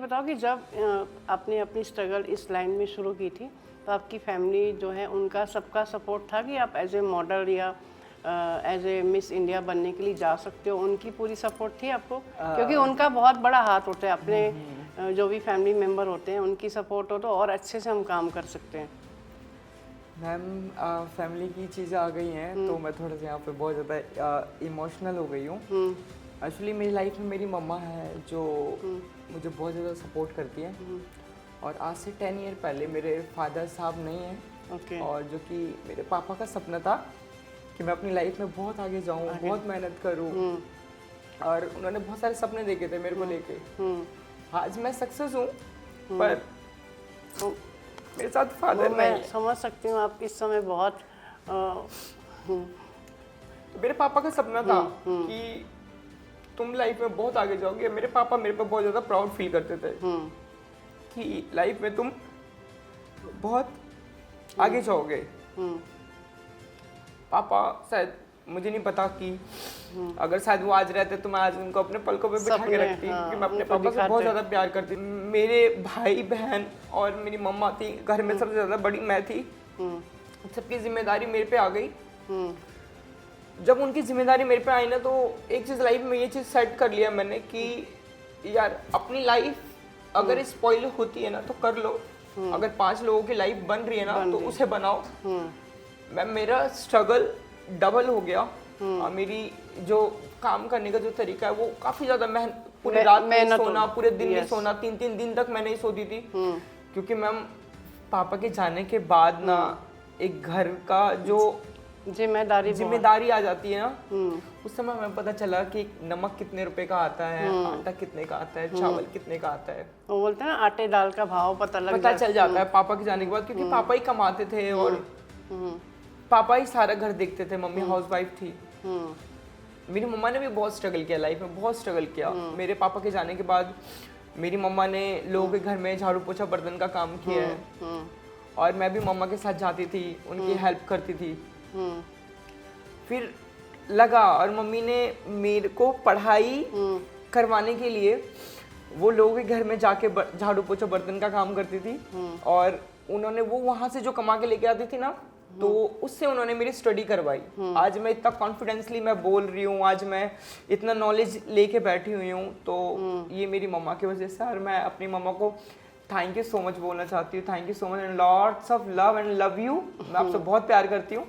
बताओ कि जब आपने अपनी स्ट्रगल इस लाइन में शुरू की थी तो आपकी फैमिली जो है उनका सबका सपोर्ट था कि आप एज ए मॉडल या एज ए मिस इंडिया बनने के लिए जा सकते हो, उनकी पूरी सपोर्ट थी आपको? क्योंकि उनका बहुत बड़ा हाथ होता है, अपने जो भी फैमिली मेम्बर होते हैं उनकी सपोर्ट हो तो और अच्छे से हम काम कर सकते हैं। मैम फैमिली की चीज़ें आ गई हैं तो मैं थोड़ा सा यहाँ पे बहुत ज़्यादा इमोशनल हो गई हूँ। एक्चुअली मेरी लाइफ में मेरी मम्मा है जो मुझे बहुत ज़्यादा सपोर्ट करती है, और आज से 10 ईयर पहले मेरे फादर साहब नहीं हैं। और जो कि मेरे पापा का सपना था कि मैं अपनी लाइफ में बहुत आगे जाऊँ, बहुत मेहनत करूँ, और उन्होंने बहुत सारे सपने देखे थे मेरे को लेके। आज मैं सक्सेस हूँ पर मेरे साथ फादर नहीं। मैं समझ सकती हूँ, आप इस समय बहुत मेरे पापा का सपना था कि तुम लाइफ में बहुत आगे जाओगे। मेरे पापा मेरे पे बहुत ज़्यादा प्राउड फील करते थे कि लाइफ में तुम बहुत आगे जाओगे। पापा शायद, मुझे नहीं पता कि अगर शायद वो आज रहते तो मैं आज उनको अपने पलकों पे बिठा के रखती, क्योंकि मैं अपने पापा से बहुत ज़्यादा प्यार करती। मेरे भाई बहन और मेरी मम्मा थी, घर में सबसे ज़्यादा बड़ी मैं थी। सबकी जिम्मेदारी मेरे पे आ गई। जब उनकी जिम्मेदारी मेरे पे आई ना, तो एक चीज़ लाइफ में ये चीज़ सेट कर लिया मैंने कि यार अपनी लाइफ अगर स्पॉइल होती है ना तो कर लो, अगर 5 लोगों की लाइफ बन रही है ना तो उसे बनाओ। मैं मेरा स्ट्रगल डबल हो गया। मेरी जो काम करने का जो तरीका है वो काफ़ी ज़्यादा पूरी रात नहीं सोना, पूरे दिन नहीं सोना, 3-3 दिन तक मैं नहीं सोती थी, क्योंकि मैम पापा के जाने के बाद ना एक घर का जो जिम्मेदारी आ जाती है ना, उस समय हमें पता चला कि नमक कितने रुपए का आता है, आटा कितने का आता है, चावल कितने का आता है। वो बोलते हैं ना आटे दाल का भाव पता चल जाता है पापा के जाने के बाद, क्योंकि पापा ही कमाते थे और पापा ही सारा घर देखते थे। मम्मी हाउसवाइफ थी। मेरी मम्मा ने भी बहुत स्ट्रगल किया लाइफ में, बहुत स्ट्रगल किया। मेरे पापा के जाने के बाद मेरी मम्मा ने लोगों के घर में झाड़ू पोछा बर्तन का काम किया है, और मैं भी मम्मा के साथ जाती थी, उनकी हेल्प करती थी। फिर लगा, और मम्मी ने मेरे को पढ़ाई करवाने के लिए वो लोगों के घर में जाके झाड़ू पोछा बर्तन का काम करती थी, और उन्होंने वो वहां से जो कमा के लेके आती थी ना, तो उससे उन्होंने मेरी स्टडी करवाई। आज मैं इतना कॉन्फिडेंसली मैं बोल रही हूँ, आज मैं इतना नॉलेज लेके बैठी हुई हूँ, तो ये मेरी मम्मा की वजह से। और मैं अपनी मम्मा को थैंक यू सो मच बोलना चाहती हूँ। Thank you so much and lots of love and love you. मैं आपसे बहुत प्यार करती हूँ।